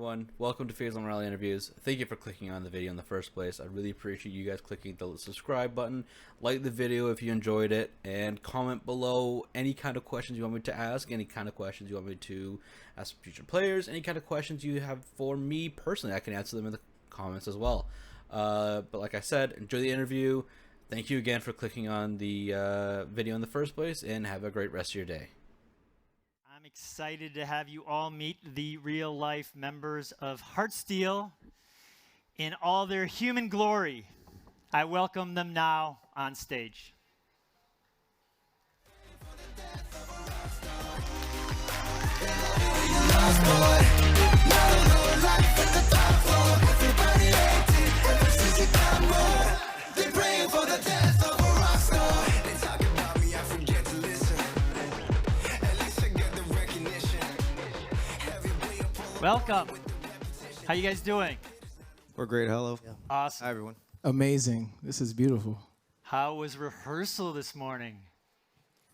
everyone. Welcome to Phase on Rally Interviews. Thank you for clicking on the video in the first place. I really appreciate you guys clicking the subscribe button, like the video if you enjoyed it, and comment below any kind of questions you want me to ask, any kind of questions you want me to ask future players, any kind of questions you have for me personally. I can answer them in the comments as well. But like I said, enjoy the interview. Thank you again for clicking on the video in the first place, and have a great rest of your day. I'm excited to have you all meet the real-life members of Heartsteel in all their human glory. I welcome them now on stage. Welcome. How you guys doing? We're great. Hello. Yeah. Awesome. Hi, everyone. Amazing. This is beautiful. How was rehearsal this morning?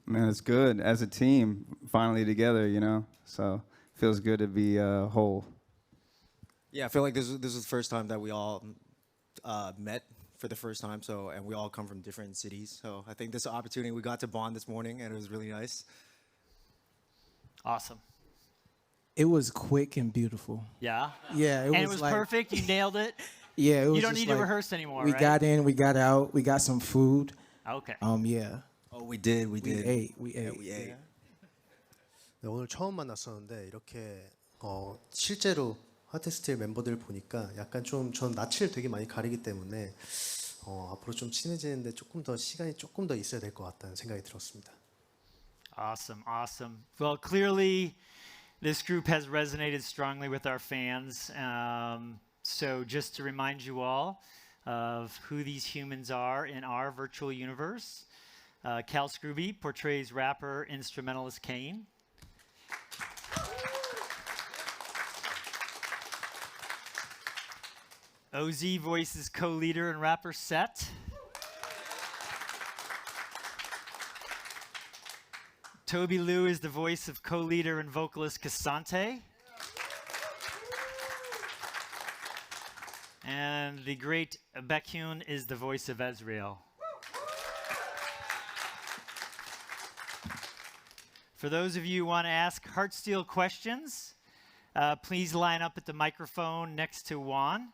Man, it's good. As a team, finally together, you know? So feels good to be whole. Yeah, I feel like this was the first time that we all met for the first time. And we all come from different cities. So I think this opportunity, we got to bond this morning, and it was really nice. Awesome. It was quick and beautiful. Yeah? Yeah, And it was like, perfect. You nailed it. Yeah, it was You don't just need to like, rehearse anymore, We right? got in, we got out, we got some food. Okay. Yeah. Oh, we did. We ate. We ate. we ate. 네, 오늘 처음 만났었는데 이렇게 실제로 하트스틸 멤버들 보니까 약간 좀 전 낯을 되게 많이 가리기 때문에 앞으로 좀 친해지는데 시간이 조금 더 있어야 될 것 같다는 생각이 들었습니다. Awesome, awesome. Well, clearly, this group has resonated strongly with our fans. So just to remind you all of who these humans are in our virtual universe, Cal Scrooby portrays rapper instrumentalist Kane. OZ voices co-leader and rapper Set. Toby Lou is the voice of co-leader and vocalist Cassante. And the great Baekhyun is the voice of Ezreal. For those of you who want to ask Heartsteel questions, please line up at the microphone next to Juan.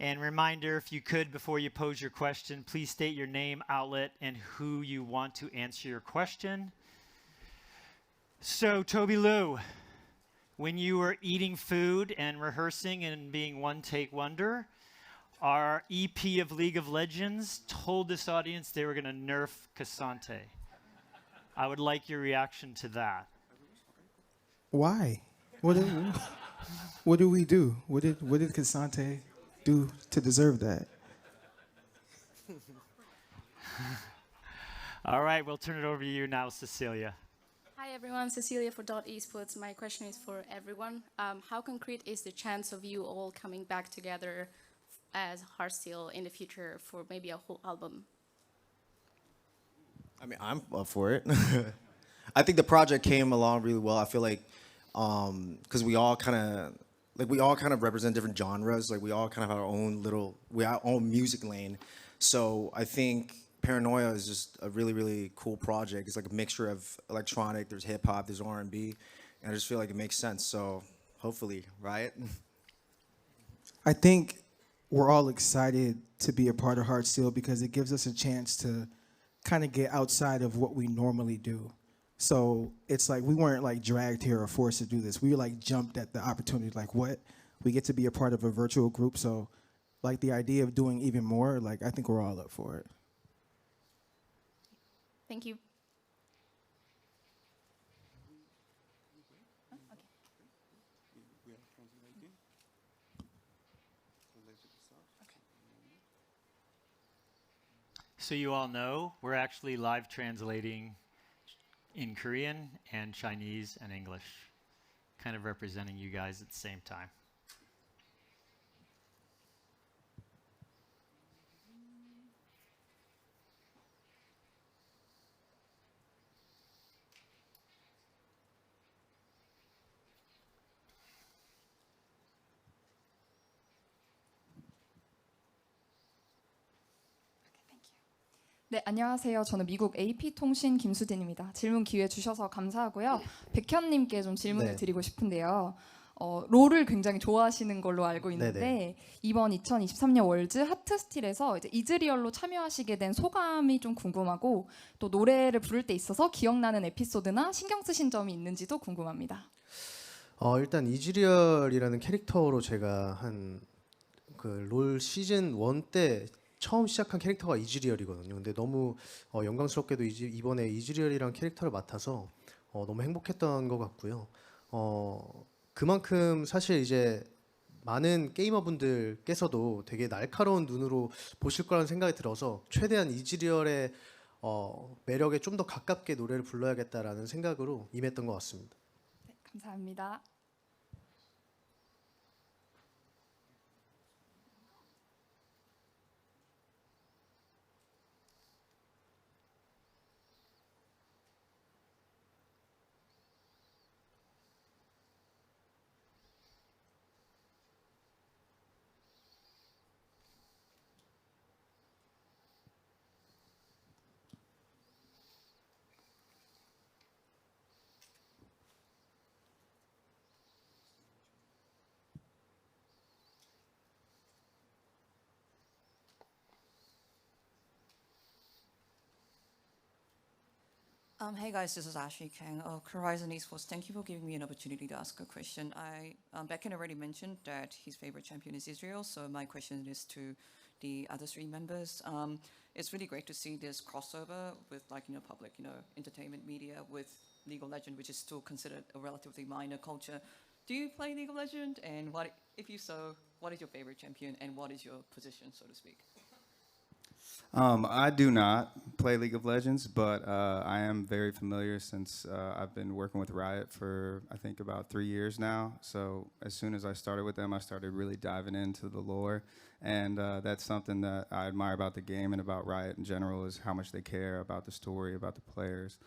And reminder, if you could, before you pose your question, please state your name, outlet, and who you want to answer your question. So, Toby Lou, when you were eating food and rehearsing and being one take wonder, our EP of League of Legends told this audience they were going to nerf Cassante. I would like your reaction to that. Why? What did we do? What did Cassante do to deserve that? All right, we'll turn it over to you now, Cecilia. Hi everyone, Cecilia for Esports. My question is for everyone. How concrete is the chance of you all coming back together as Heartsteel in the future for maybe a whole album? I mean, I'm up for it. I think the project came along really well. I feel like because we all kind of represent different genres. Like we all kind of have our own music lane. So I think Paranoia is just a really, really cool project. It's like a mixture of electronic, there's hip hop, there's R&B, and I just feel like it makes sense. So hopefully, right? I think we're all excited to be a part of Heartsteel because it gives us a chance to kind of get outside of what we normally do. So it's like we weren't like dragged here or forced to do this. We like jumped at the opportunity, like what? We get to be a part of a virtual group. So like the idea of doing even more, like I think we're all up for it. Thank you. So you all know we're actually live translating in Korean and Chinese and English, kind of representing you guys at the same time. 네, 안녕하세요. 저는 미국 AP통신 김수진입니다. 질문 기회 주셔서 감사하고요. 백현님께 좀 질문을 네. 드리고 싶은데요. 롤을 굉장히 좋아하시는 걸로 알고 있는데 네네. 이번 2023년 월즈 하트스틸에서 이제 이즈리얼로 참여하시게 된 소감이 좀 궁금하고 또 노래를 부를 때 있어서 기억나는 에피소드나 신경 쓰신 점이 있는지도 궁금합니다. 일단 이즈리얼이라는 캐릭터로 제가 한 그 롤 시즌 1 때 처음 시작한 캐릭터가 이즈리얼이거든요. 근데 너무 영광스럽게도 이번에 이즈리얼이라는 캐릭터를 맡아서 너무 행복했던 것 같고요. 그만큼 사실 이제 많은 게이머분들께서도 되게 날카로운 눈으로 보실 거라는 생각이 들어서 최대한 이즈리얼의 매력에 좀 더 가깝게 노래를 불러야겠다라는 생각으로 임했던 것 같습니다. 네, 감사합니다. Hey guys, this is Ashley Kang, Horizon Esports. Thank you for giving me an opportunity to ask a question. Becken already mentioned that his favorite champion is Israel, so my question is to the other three members. It's really great to see this crossover with public, entertainment media with League of Legends, which is still considered a relatively minor culture. Do you play League of Legends? And if you so, what is your favorite champion and what is your position, so to speak? I do not play League of Legends, but I am very familiar since I've been working with Riot for, I think, about 3 years now. So as soon as I started with them, I started really diving into the lore. And that's something that I admire about the game and about Riot in general, is how much they care about the story, about the players.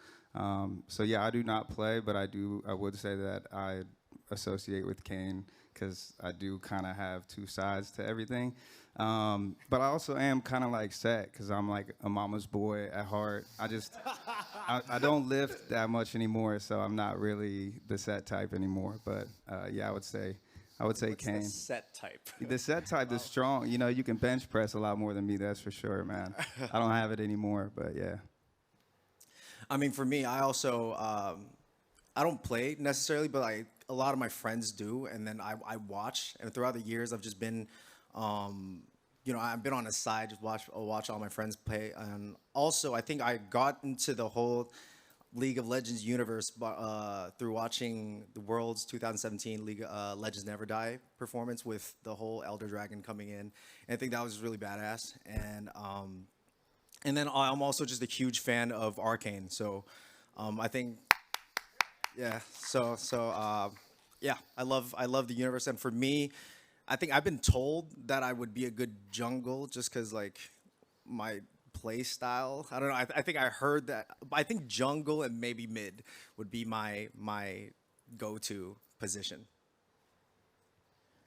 So yeah, I do not play, but I would say that I associate with Kane because I do kind of have two sides to everything. But I also am kind of like Set because I'm like a mama's boy at heart. I don't lift that much anymore, so I'm not really the Set type anymore. But yeah, I would say Kane. The set type. The Set type is strong. You know, you can bench press a lot more than me, that's for sure, man. I don't have it anymore, but yeah. I mean, for me, I also I don't play necessarily, but a lot of my friends do, and then I watch. And throughout the years, I've just been, I've been on the side, just watch all my friends play. And also, I think I got into the whole League of Legends universe through watching the World's 2017 League Legends Never Die performance with the whole Elder Dragon coming in. And I think that was really badass. And then I'm also just a huge fan of Arcane. So I think, yeah. Yeah, I love the universe. And for me, I think I've been told that I would be a good jungle just because like my play style. I don't know. I think I heard that. I think jungle and maybe mid would be my go-to position.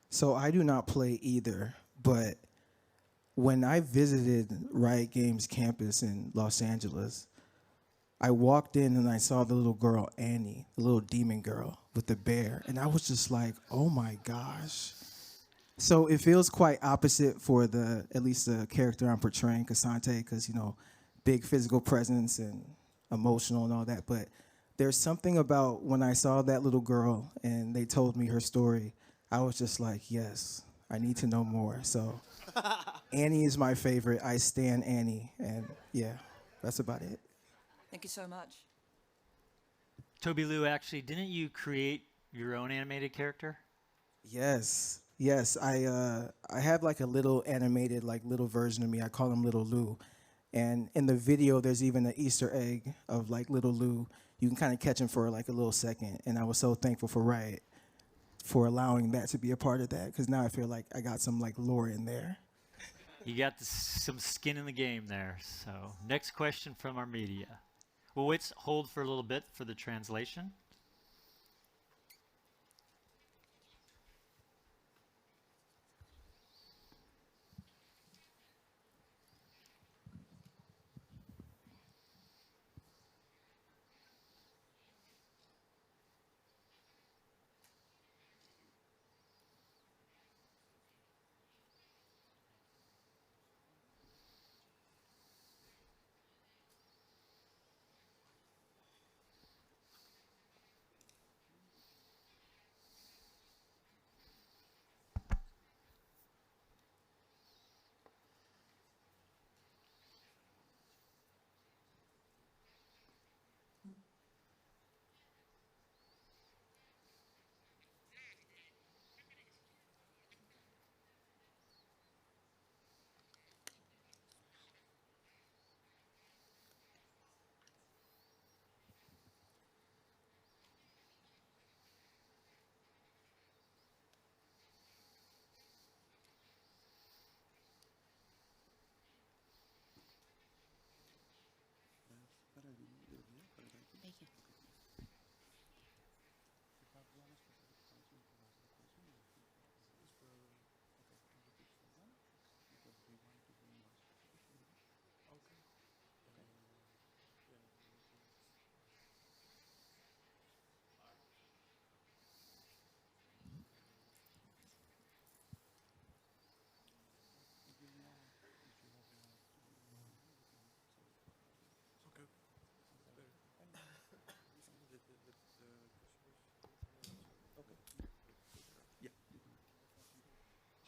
So I do not play either, but when I visited Riot Games campus in Los Angeles, I walked in and I saw the little girl, Annie, the little demon girl with the bear. And I was just like, oh my gosh. So it feels quite opposite for at least the character I'm portraying, Cassante, because, big physical presence and emotional and all that. But there's something about when I saw that little girl and they told me her story, I was just like, yes, I need to know more. So Annie is my favorite. I stan Annie. And yeah, that's about it. Thank you so much. Toby Lou, actually, didn't you create your own animated character? Yes. I have like a little animated, like little version of me. I call him Little Lou. And in the video, there's even an Easter egg of like Little Lou. You can kind of catch him for like a little second. And I was so thankful for Riot for allowing that to be a part of that, because now I feel like I got some like lore in there. You got some skin in the game there. So next question from our media. We'll hold for a little bit for the translation.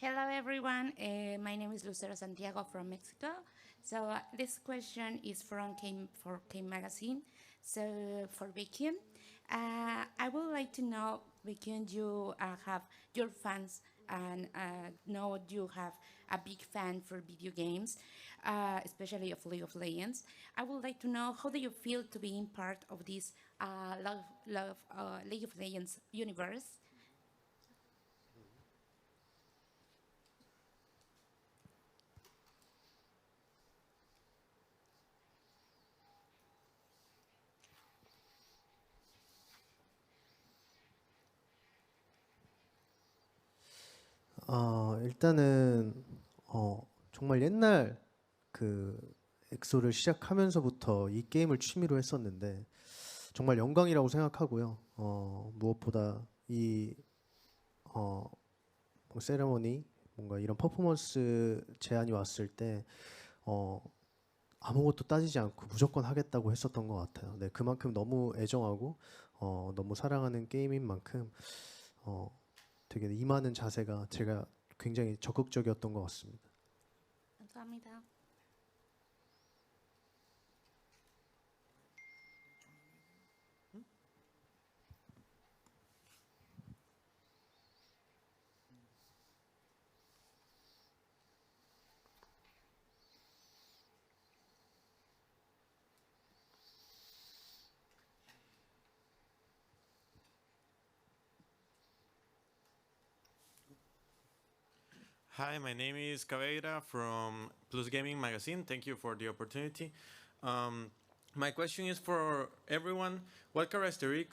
Hello, everyone. My name is Lucero Santiago from Mexico. So this question is from K Magazine. So for Vicky, I would like to know, Vicky, you have your fans and know you have a big fan for video games, especially of League of Legends. I would like to know how do you feel to being part of this League of Legends universe? 일단은 정말 옛날 그 엑소를 시작하면서부터 이 게임을 취미로 했었는데 정말 영광이라고 생각하고요. 무엇보다 이 뭐 세레머니 뭔가 이런 퍼포먼스 제안이 왔을 때 아무것도 따지지 않고 무조건 하겠다고 했었던 것 같아요. 네, 그만큼 너무 애정하고 너무 사랑하는 게임인 만큼 되게 임하는 자세가 제가 굉장히 적극적이었던 것 같습니다. 감사합니다. Hi, my name is Caveira from Plus Gaming Magazine. Thank you for the opportunity. My question is for everyone. What characteristic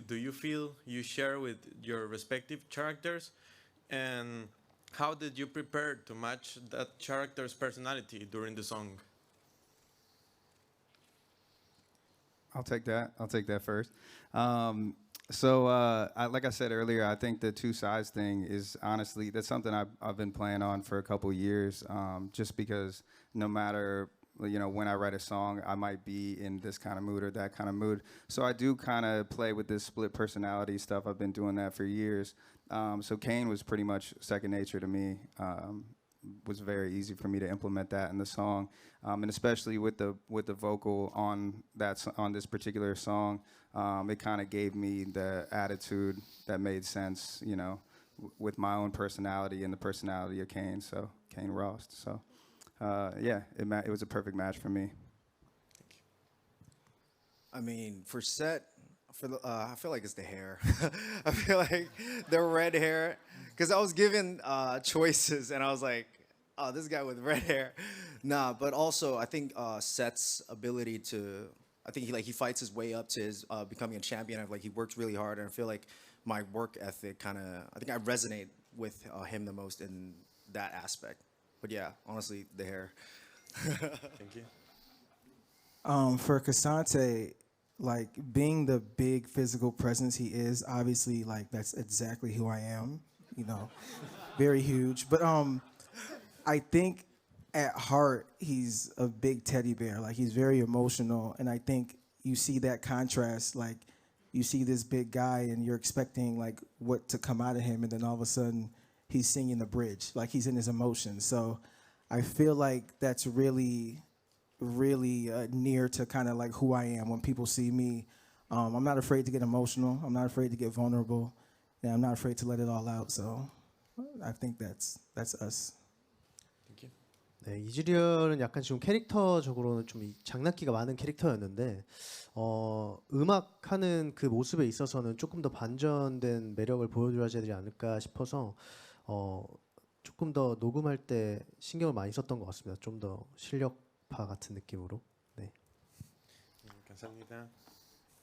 do you feel you share with your respective characters? And how did you prepare to match that character's personality during the song? I'll take that first. Like I said earlier, I think the two sides thing is honestly, that's something I've been playing on for a couple years, just because no matter, when I write a song, I might be in this kind of mood or that kind of mood. So I do kind of play with this split personality stuff. I've been doing that for years. So Kane was pretty much second nature to me. Was very easy for me to implement that in the song, and especially with the vocal on this particular song, it kind of gave me the attitude that made sense, with my own personality and the personality of Kane. So Kane Rost. So it was a perfect match for me. I mean, for Set, I feel like it's the hair. I feel like the red hair, because I was given choices and I was like, oh, this guy with red hair. Nah, but also I think Set's ability to, I think he fights his way up to his becoming a champion. He works really hard, and I feel like my work ethic I think I resonate with him the most in that aspect. But yeah, honestly, the hair. Thank you. For Kasante, being the big physical presence he is, obviously, that's exactly who I am, very huge. But I think at heart, he's a big teddy bear. He's very emotional, and I think you see that contrast. You see this big guy, and you're expecting what to come out of him, and then all of a sudden, he's singing the bridge, he's in his emotions. So I feel like that's really near to kind of who I am. When people see me, I'm not afraid to get emotional. I'm not afraid to get vulnerable, and I'm not afraid to let it all out. So I think that's us. 네, 이즈리얼은 약간 지금 캐릭터적으로는 좀 장난기가 많은 캐릭터였는데 음악하는 그 모습에 있어서는 조금 더 반전된 매력을 보여줘야 되지 않을까 싶어서 조금 더 녹음할 때 신경을 많이 썼던 것 같습니다. 좀 더 실력파 같은 느낌으로. 네. 감사합니다.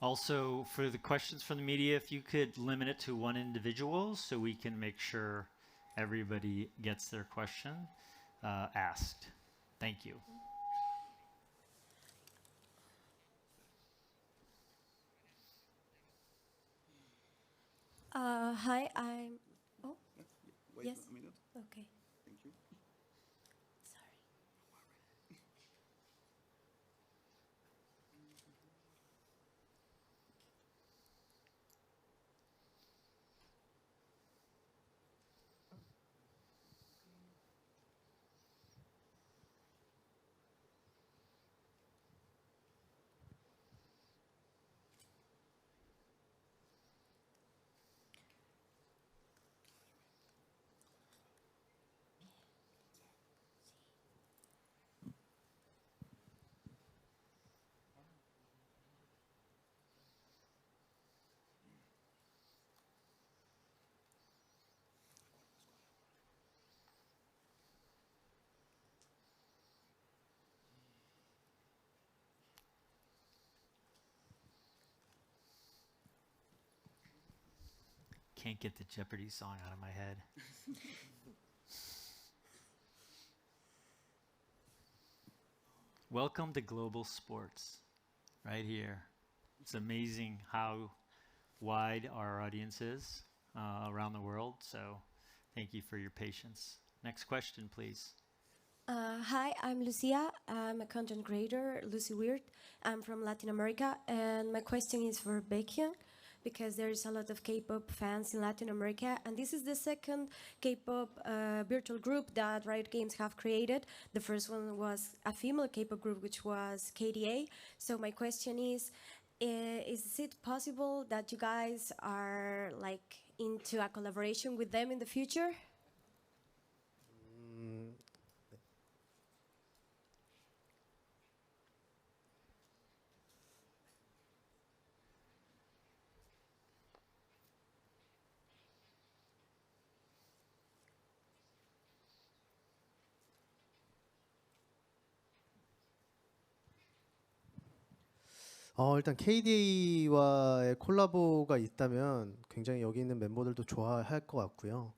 Also, for the questions from the media, if you could limit it to one individual so we can make sure everybody gets their question asked. Thank you. Hi, I'm. Oh, Wait, yes. a minute. Okay. Thank you. Sorry. can't get the Jeopardy song out of my head. Welcome to global sports, right here. It's amazing how wide our audience is around the world. So thank you for your patience. Next question, please. Hi, I'm Lucia. I'm a content creator, Lucy Weird. I'm from Latin America, and my question is for Baekhyun, because there is a lot of K-pop fans in Latin America, and this is the second K-pop virtual group that Riot Games have created. The first one was a female K-pop group, which was KDA. So my question is it possible that you guys are like into a collaboration with them in the future? 일단 KDA와의 콜라보가 있다면 굉장히 여기 있는 멤버들도 좋아할 것 같고요.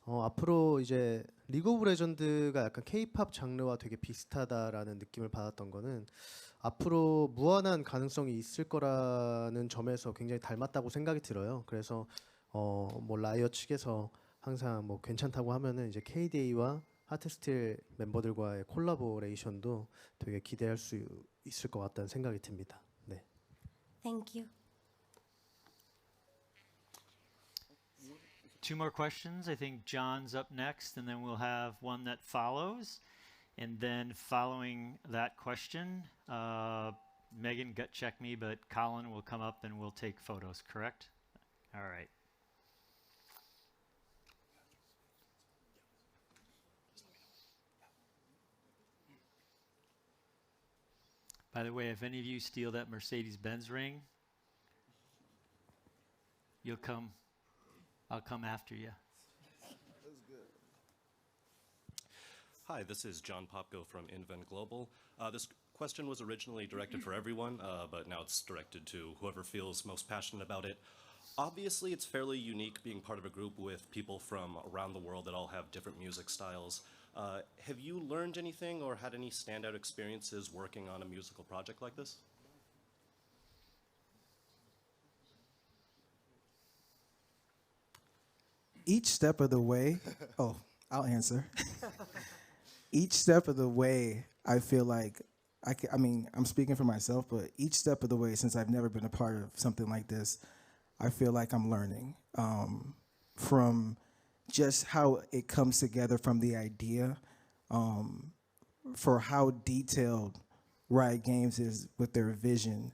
앞으로 이제 리그 오브 레전드가 약간 K-팝 장르와 되게 비슷하다라는 느낌을 받았던 거는 앞으로 무한한 가능성이 있을 거라는 점에서 굉장히 닮았다고 생각이 들어요. 그래서 뭐 라이엇 측에서 항상 뭐 괜찮다고 하면은 이제 KDA와 하트스틸 멤버들과의 콜라보레이션도 되게 기대할 수 있을 것 같다는 생각이 듭니다. 네. Thank you. Two more questions. I think John's up next, and then we'll have one that follows. And then following that question, Megan, gut check me, but Colin will come up and we'll take photos, correct? All right. By the way, if any of you steal that Mercedes-Benz ring, you'll come. I'll come after you. Hi, this is John Popko from Invent Global. This question was originally directed for everyone, but now it's directed to whoever feels most passionate about it. Obviously, it's fairly unique being part of a group with people from around the world that all have different music styles. Have you learned anything or had any standout experiences working on a musical project like this? Each step of the way, I'll answer. Each step of the way, I feel like, I mean, I'm speaking for myself, but each step of the way, since I've never been a part of something like this, I feel like I'm learning from just how it comes together from the idea, for how detailed Riot Games is with their vision.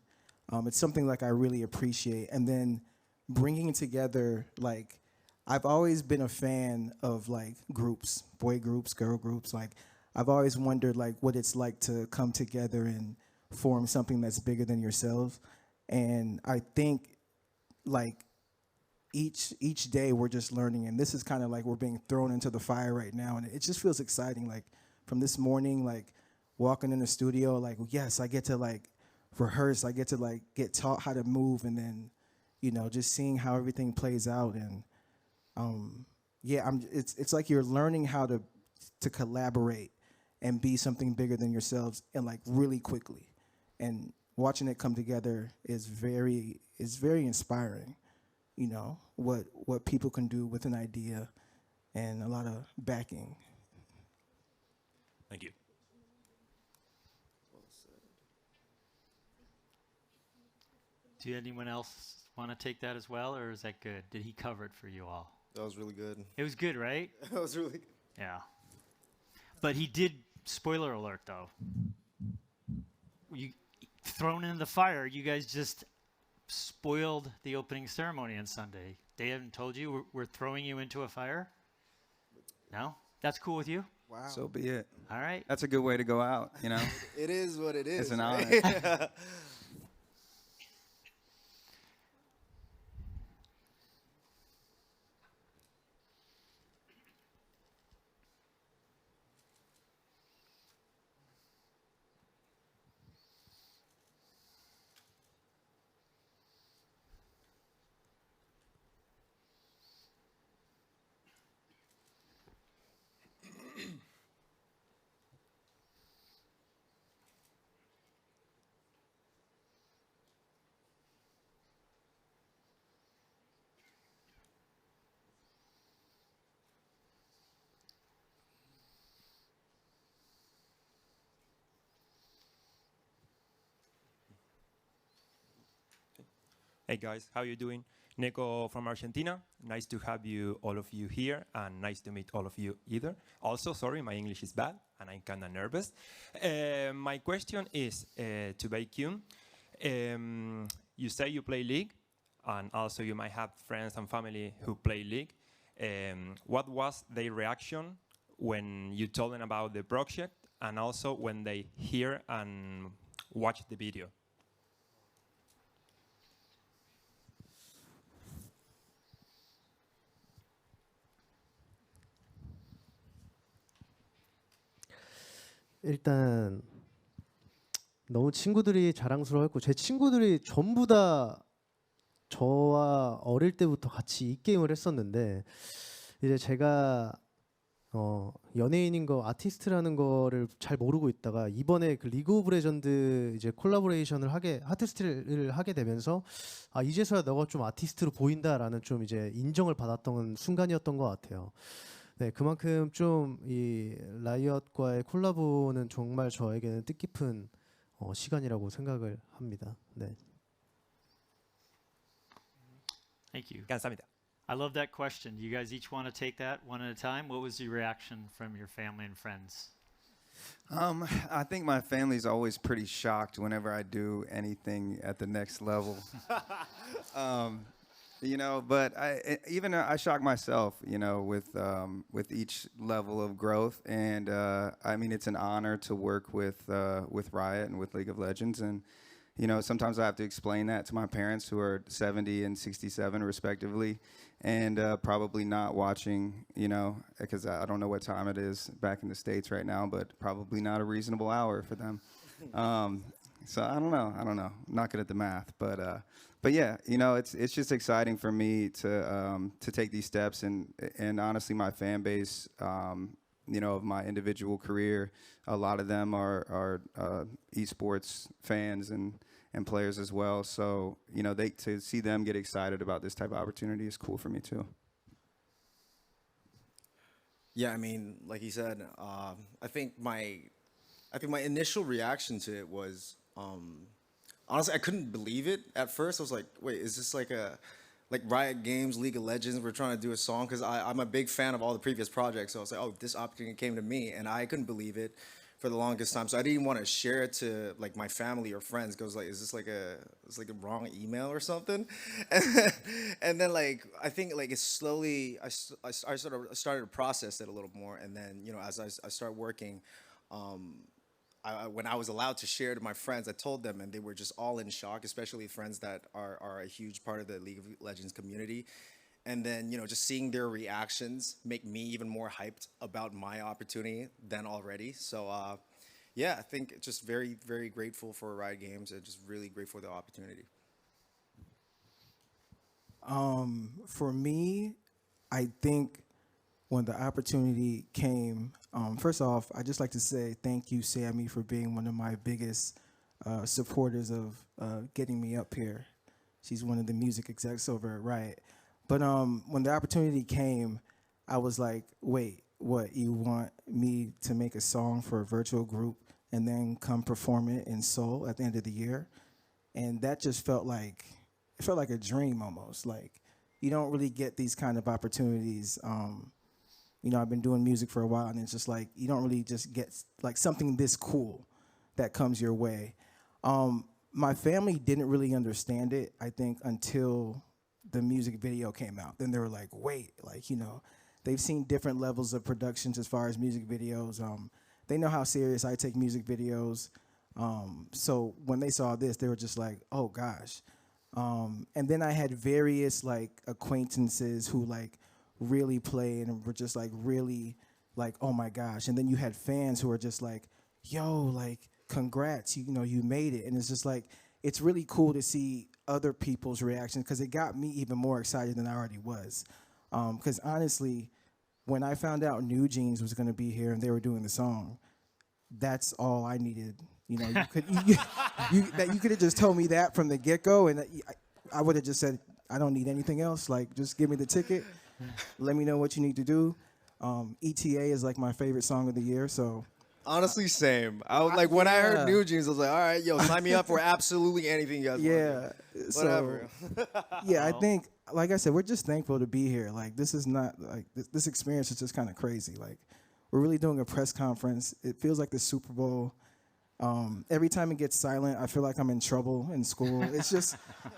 It's something like I really appreciate. And then bringing together, like, I've always been a fan of like groups, boy groups, girl groups. Like, I've always wondered like what it's like to come together and form something that's bigger than yourselves. And I think like each day we're just learning, and this is kind of like we're being thrown into the fire right now, and it just feels exciting. Like from this morning, like walking in the studio, like yes, I get to like rehearse, I get to like get taught how to move, and then just seeing how everything plays out. And it's like you're learning how to collaborate and be something bigger than yourselves, and like really quickly, and watching it come together is very inspiring. What people can do with an idea and a lot of backing. Thank you. Do anyone else want to take that as well, or is that good? Did he cover it for you all? That was really good. It was good, right? That was really good. Yeah. But he did, spoiler alert though, you thrown in the fire, you guys just spoiled the opening ceremony on Sunday. They haven't told you we're throwing you into a fire? No? That's cool with you? Wow. So be it. All right. That's a good way to go out, It is what it is. It's an honor. Hey guys, how you doing? Nico from Argentina. Nice to have you, all of you here, and nice to meet all of you either. Also, sorry, my English is bad, and I'm kind of nervous. My question is to Baekhyun. You say you play League, and also you might have friends and family who play League. What was their reaction when you told them about the project, and also when they hear and watch the video? 일단 너무 친구들이 자랑스러워했고 제 친구들이 전부 다 저와 어릴 때부터 같이 이 게임을 했었는데 이제 제가 연예인인 거 아티스트라는 거를 잘 모르고 있다가 이번에 그 리그 오브 레전드 이제 콜라보레이션을 하트스틸을 하게 되면서 아 이제서야 너가 좀 아티스트로 보인다라는 좀 이제 인정을 받았던 순간이었던 것 같아요. 네, 그만큼 좀 이 라이엇과의 콜라보는 정말 저에게는 뜻깊은 시간이라고 생각을 합니다. 네. Thank you. 감사합니다. I love that question. You guys each want to take that one at a time? What was the reaction from your family and friends? I think my family's always pretty shocked whenever I do anything at the next level. But I shock myself, with each level of growth. And I mean, it's an honor to work with Riot and with League of Legends. And sometimes I have to explain that to my parents, who are 70 and 67 respectively, and probably not watching, because I don't know what time it is back in the States right now, but probably not a reasonable hour for them. So I don't know. I'm not good at the math, but yeah, it's just exciting for me to take these steps, and honestly, my fan base, of my individual career, a lot of them are esports fans and players as well. So to see them get excited about this type of opportunity is cool for me too. Yeah, I mean, like he said, I think my initial reaction to it was, honestly, I couldn't believe it at first. I was like, wait, is this like Riot Games, League of Legends, we're trying to do a song? Because I'm a big fan of all the previous projects. So I was like, oh, this opportunity came to me, and I couldn't believe it for the longest time. So I didn't want to share it to like my family or friends, because like, is this like a wrong email or something? And then like, I think like it's slowly, I started to process it a little more. And then, as I start working, when I was allowed to share to my friends, I told them, and they were just all in shock, especially friends that are a huge part of the League of Legends community. And then, just seeing their reactions make me even more hyped about my opportunity than already. So, yeah, I think just very, very grateful for Riot Games, and just really grateful for the opportunity. For me, I think when the opportunity came, first off, I'd just like to say thank you, Sammy, for being one of my biggest supporters of getting me up here. She's one of the music execs over at Riot. But when the opportunity came, I was like, wait, what, you want me to make a song for a virtual group and then come perform it in Seoul at the end of the year? And that just felt like a dream almost. Like, you don't really get these kind of opportunities. I've been doing music for a while, and it's just like, you don't really just get like something this cool that comes your way. My family didn't really understand it, I think, until the music video came out. Then they were like, wait, they've seen different levels of productions as far as music videos. They know how serious I take music videos. So when they saw this, they were just like, oh gosh. And then I had various like acquaintances who like really play and were just like really like, oh my gosh. And then you had fans who were just like, yo, like, congrats, you made it. And it's just like, it's really cool to see other people's reactions, because it got me even more excited than I already was. Because honestly, when I found out New Jeans was going to be here and they were doing the song, that's all I needed. You could have just told me that from the get-go, and I would have just said, I don't need anything else. Like, just give me the ticket. Let me know what you need to do. ETA is like my favorite song of the year, so Honestly, same. I was like, when I Yeah. heard New Jeans, I was like, all right, yo, sign me up for absolutely anything you guys Yeah. want. So, Whatever. yeah, I think, like I said, we're just thankful to be here. Like, this is not, like, this experience is just kind of crazy. Like, we're really doing a press conference. It feels like the Super Bowl. Every time it gets silent, I feel like I'm in trouble in school. It's just,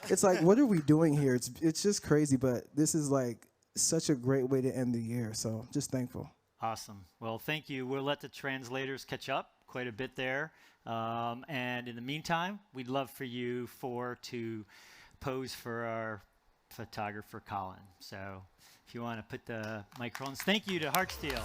it's like, what are we doing here? It's just crazy, but this is like such a great way to end the year. So just thankful. Awesome. Well, thank you. We'll let the translators catch up quite a bit there. And in the meantime, we'd love for you four to pose for our photographer, Colin. So if you want to put the microphones. Thank you to Heartsteel.